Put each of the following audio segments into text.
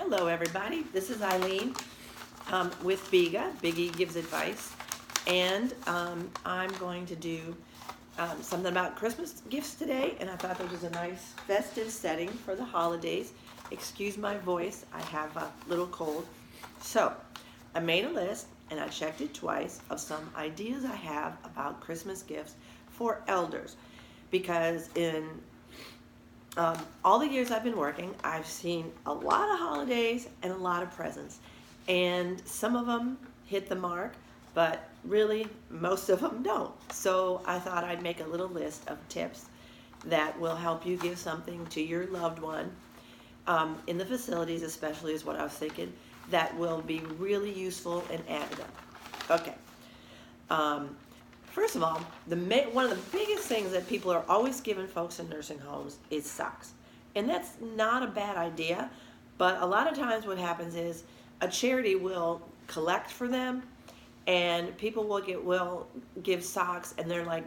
Hello everybody, this is Eileen with Bega. Biggie gives advice, and I'm going to do something about Christmas gifts today, and I thought this was a nice festive setting for the holidays. Excuse my voice, I have a little cold. So I made a list and I checked it twice of some ideas I have about Christmas gifts for elders, because in all the years I've been working, I've seen a lot of holidays and a lot of presents, and some of them hit the mark, but really most of them don't. So I thought I'd make a little list of tips that will help you give something to your loved one in the facilities, especially is what I was thinking, that will be really useful and add it up. Okay. First of all, one of the biggest things that people are always giving folks in nursing homes is socks. And that's not a bad idea, but a lot of times what happens is a charity will collect for them, and people will give socks, and they're like,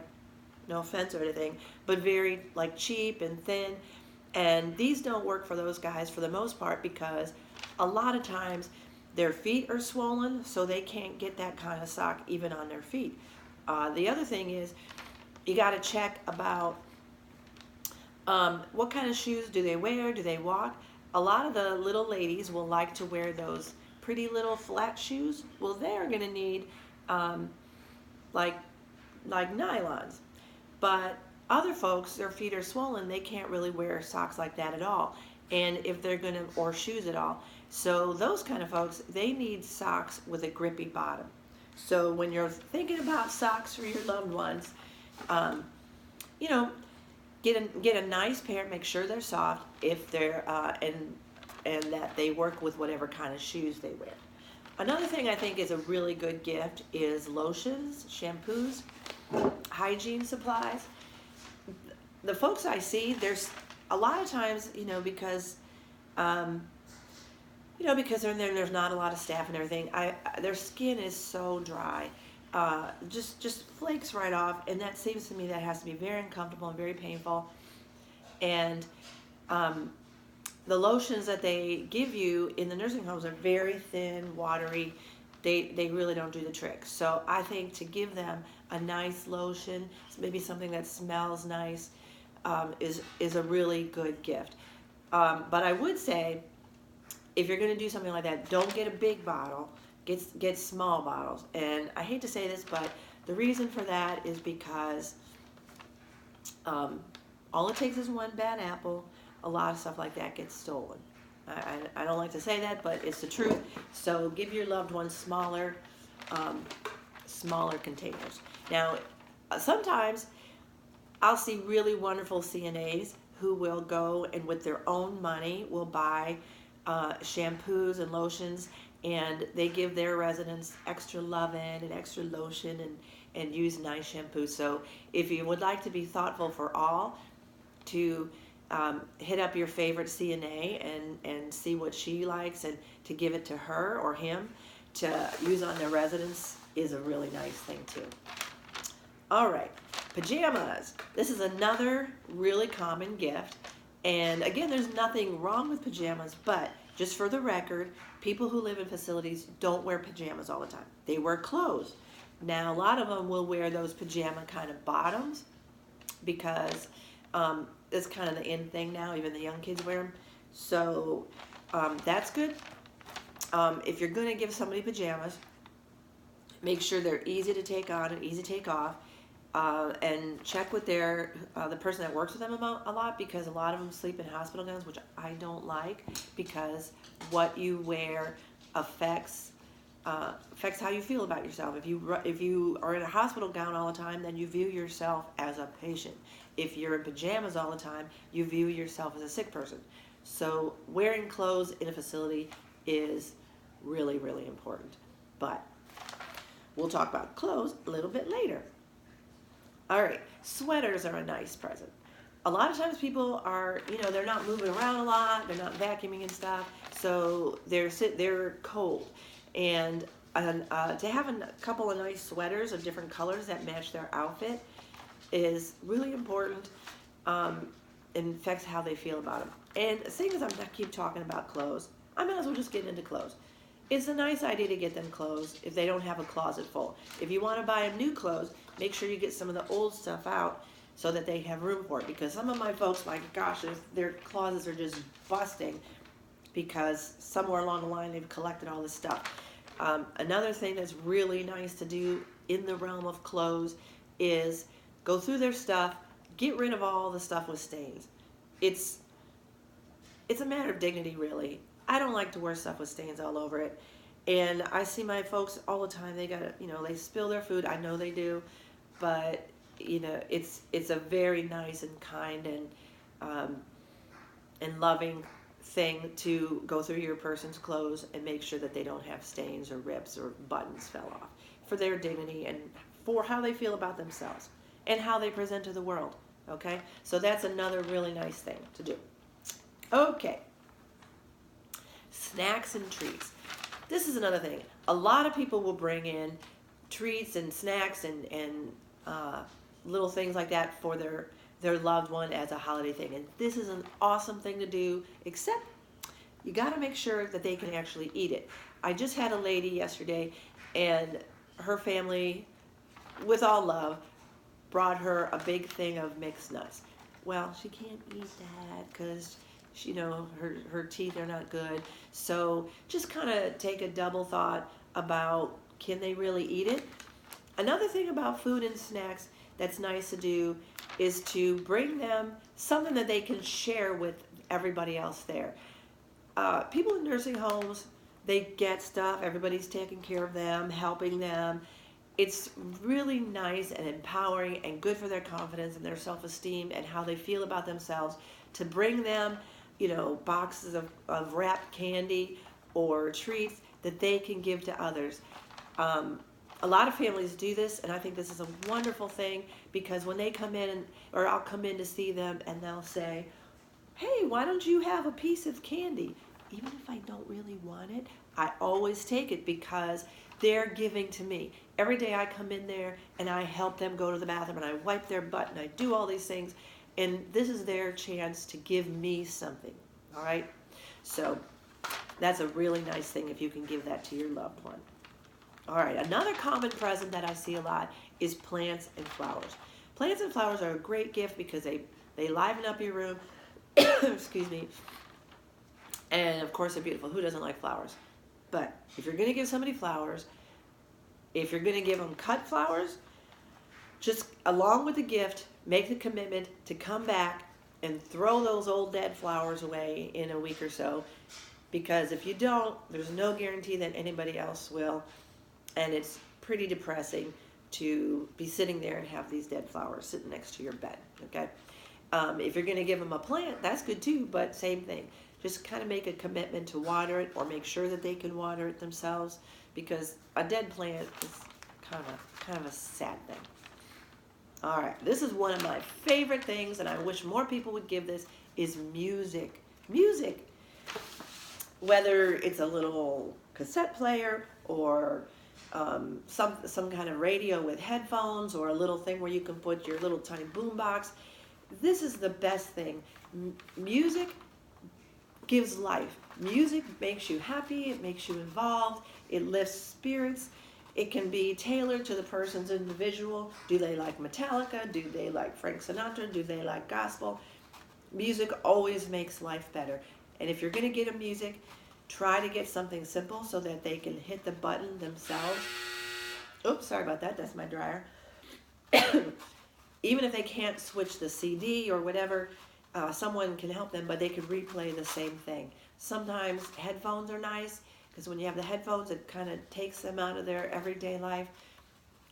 no offense or anything, but very like cheap and thin. And these don't work for those guys for the most part, because a lot of times their feet are swollen, so they can't get that kind of sock even on their feet. The other thing is, you got to check about what kind of shoes do they wear, do they walk. A lot of the little ladies will like to wear those pretty little flat shoes. Well, they're going to need like nylons. But other folks, their feet are swollen, they can't really wear socks like that at all, and if they're going to, or shoes at all. So those kind of folks, they need socks with a grippy bottom. So when you're thinking about socks for your loved ones, you know, get a nice pair. Make sure they're soft, if they're and that they work with whatever kind of shoes they wear. Another thing I think is a really good gift is lotions, shampoos, hygiene supplies. The folks I see, there's a lot of times, because because there's not a lot of staff and everything. Their skin is so dry, just flakes right off, and that seems to me that has to be very uncomfortable and very painful. And the lotions that they give you in the nursing homes are very thin, watery. They really don't do the trick. So I think to give them a nice lotion, maybe something that smells nice, is a really good gift. But I would say, if you're going to do something like that, don't get a big bottle. Get small bottles. And I hate to say this, but the reason for that is because all it takes is one bad apple. A lot of stuff like that gets stolen. I don't like to say that, but it's the truth. So give your loved ones smaller containers. Now, sometimes I'll see really wonderful CNAs who will go and with their own money will buy shampoos and lotions, and they give their residents extra loving and extra lotion and use nice shampoo. So if you would like to be thoughtful for all, to hit up your favorite CNA and see what she likes, and to give it to her or him to use on their residents is a really nice thing too. All right, pajamas. This is another really common gift. And again, there's nothing wrong with pajamas, but just for the record, people who live in facilities don't wear pajamas all the time. They wear clothes. Now, a lot of them will wear those pajama kind of bottoms, because it's kind of the in thing now. Even the young kids wear them. So that's good. If you're going to give somebody pajamas, make sure they're easy to take on and easy to take off. And check with the person that works with them a lot, because a lot of them sleep in hospital gowns, which I don't like, because what you wear affects how you feel about yourself. If you are in a hospital gown all the time, then you view yourself as a patient. If you're in pajamas all the time, you view yourself as a sick person. So wearing clothes in a facility is really, really important. But we'll talk about clothes a little bit later. All right, sweaters are a nice present. A lot of times people are, they're not moving around a lot, they're not vacuuming and stuff, so they're cold. And to have a couple of nice sweaters of different colors that match their outfit is really important. It affects how they feel about them. And seeing as I keep talking about clothes, I might as well just get into clothes. It's a nice idea to get them clothes if they don't have a closet full. If you want to buy them new clothes, make sure you get some of the old stuff out so that they have room for it. Because some of my folks, my gosh, their closets are just busting because somewhere along the line they've collected all this stuff. Another thing that's really nice to do in the realm of clothes is go through their stuff, get rid of all the stuff with stains. It's a matter of dignity, really. I don't like to wear stuff with stains all over it. And I see my folks all the time. They got, they spill their food. I know they do, but it's a very nice and kind and loving thing to go through your person's clothes and make sure that they don't have stains or rips or buttons fell off, for their dignity and for how they feel about themselves and how they present to the world. Okay, so that's another really nice thing to do. Okay, snacks and treats. This is another thing. A lot of people will bring in treats and snacks and little things like that for their loved one as a holiday thing. And this is an awesome thing to do, except you got to make sure that they can actually eat it. I just had a lady yesterday, and her family, with all love, brought her a big thing of mixed nuts. Well, she can't eat that because her teeth are not good. So just kind of take a double thought about, can they really eat it? Another thing about food and snacks that's nice to do is to bring them something that they can share with everybody else there. People in nursing homes, they get stuff, everybody's taking care of them, helping them. It's really nice and empowering and good for their confidence and their self-esteem and how they feel about themselves to bring them, boxes of wrapped candy or treats that they can give to others. A lot of families do this, and I think this is a wonderful thing, because when they come in, or I'll come in to see them, and they'll say, hey, why don't you have a piece of candy? Even if I don't really want it, I always take it because they're giving to me. Every day I come in there and I help them go to the bathroom and I wipe their butt and I do all these things, and this is their chance to give me something, all right? So that's a really nice thing if you can give that to your loved one. All right, another common present that I see a lot is plants and flowers. Plants and flowers are a great gift because they liven up your room, excuse me, and of course they're beautiful. Who doesn't like flowers? But if you're going to give somebody flowers, if you're going to give them cut flowers, just along with the gift, make the commitment to come back and throw those old dead flowers away in a week or so, because if you don't, there's no guarantee that anybody else will, and it's pretty depressing to be sitting there and have these dead flowers sitting next to your bed, okay? If you're going to give them a plant, that's good too, but same thing. Just kind of make a commitment to water it, or make sure that they can water it themselves, because a dead plant is kind of a sad thing. All right, this is one of my favorite things, and I wish more people would give this, is music. Music. Whether it's a little cassette player or some kind of radio with headphones, or a little thing where you can put your little tiny boom box. This is the best thing. Music gives life. Music makes you happy, it makes you involved, it lifts spirits. It can be tailored to the person's individual. Do they like Metallica? Do they like Frank Sinatra? Do they like gospel? Music always makes life better. And if you're going to get them music, try to get something simple so that they can hit the button themselves. Oops, sorry about that. That's my dryer. Even if they can't switch the CD or whatever, someone can help them, but they can replay the same thing. Sometimes headphones are nice, because when you have the headphones, it kind of takes them out of their everyday life.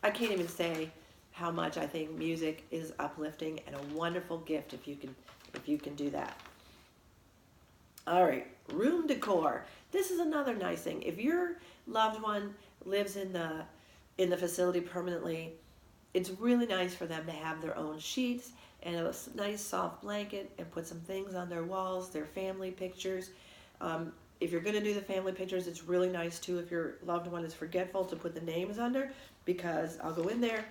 I can't even say how much I think music is uplifting and a wonderful gift if you can do that. All right, room decor. This is another nice thing. If your loved one lives in the facility permanently, it's really nice for them to have their own sheets and a nice soft blanket, and put some things on their walls, their family pictures. If you're going to do the family pictures, it's really nice too if your loved one is forgetful to put the names under, because I'll go in there,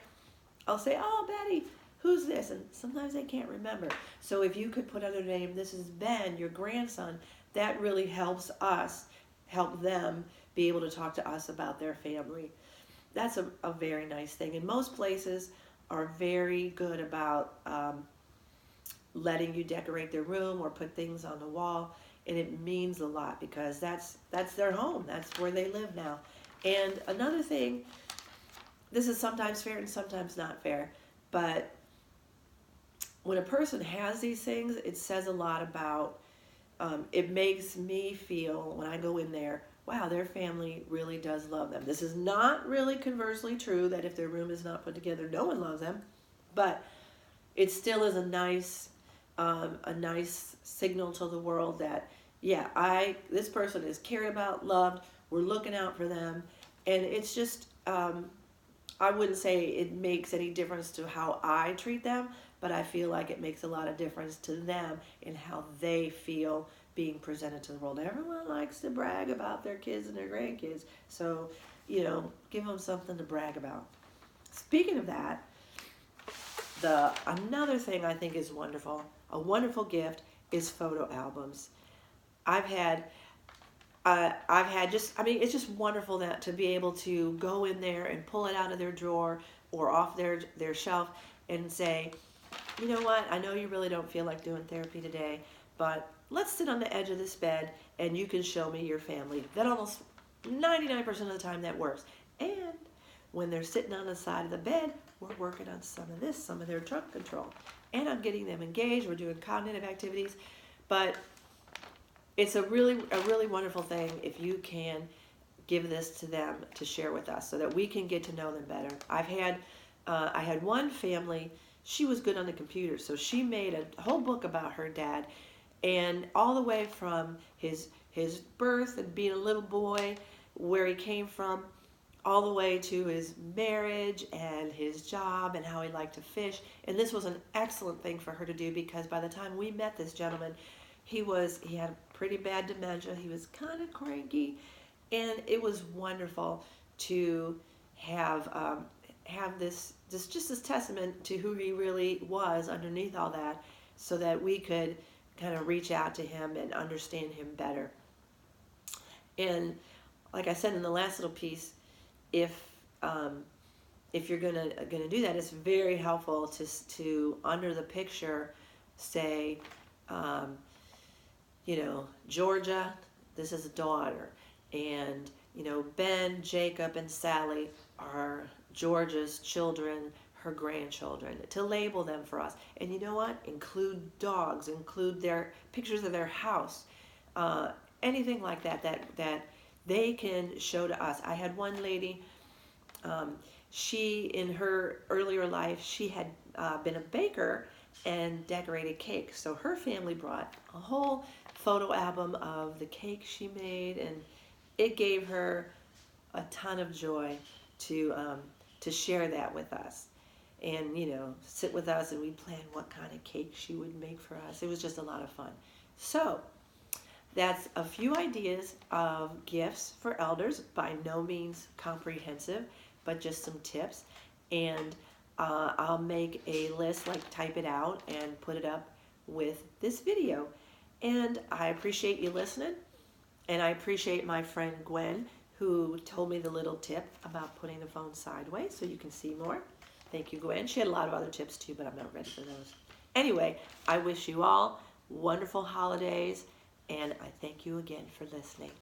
I'll say, oh, Betty, who's this? And sometimes they can't remember. So if you could put under their name, this is Ben, your grandson, that really helps us help them be able to talk to us about their family. That's a very nice thing. And most places are very good about letting you decorate their room or put things on the wall, and it means a lot because that's their home. That's where they live now. And another thing, this is sometimes fair and sometimes not fair, but when a person has these things, it says a lot about, it makes me feel when I go in there, wow, their family really does love them. This is not really conversely true that if their room is not put together, no one loves them, but it still is a nice signal to the world that, yeah, this person is cared about, loved, we're looking out for them. And it's just, I wouldn't say it makes any difference to how I treat them, but I feel like it makes a lot of difference to them in how they feel being presented to the world. Everyone likes to brag about their kids and their grandkids, so, give them something to brag about. Speaking of that, another thing I think is wonderful, a wonderful gift, is photo albums. I've had it's just wonderful that to be able to go in there and pull it out of their drawer or off their shelf and say, you know what, I know you really don't feel like doing therapy today, but let's sit on the edge of this bed and you can show me your family. That almost 99% of the time that works. And when they're sitting on the side of the bed, we're working on some of their trunk control. And I'm getting them engaged. We're doing cognitive activities. But it's a really wonderful thing if you can give this to them to share with us so that we can get to know them better. I had one family, she was good on the computer, so she made a whole book about her dad, and all the way from his birth and being a little boy, where he came from, all the way to his marriage and his job and how he liked to fish. And this was an excellent thing for her to do because by the time we met this gentleman, he had pretty bad dementia. He was kind of cranky, and it was wonderful to have this testament to who he really was underneath all that, so that we could kind of reach out to him and understand him better. And like I said in the last little piece, if you're gonna do that, it's very helpful to under the picture say, Georgia, this is a daughter, and Ben, Jacob, and Sally are Georgia's children, her grandchildren, to label them for us. And you know what? Include dogs, include their pictures of their house, anything like that they can show to us. I had one lady, she, in her earlier life, she had been a baker and decorated cakes. So her family brought a whole photo album of the cake she made, and it gave her a ton of joy to share that with us. And, sit with us, and we'd plan what kind of cake she would make for us. It was just a lot of fun. So that's a few ideas of gifts for elders, by no means comprehensive, but just some tips. And I'll make a list, type it out and put it up with this video. And I appreciate you listening, and I appreciate my friend Gwen, who told me the little tip about putting the phone sideways so you can see more. Thank you, Gwen. She had a lot of other tips too, but I'm not ready for those. Anyway, I wish you all wonderful holidays, and I thank you again for listening.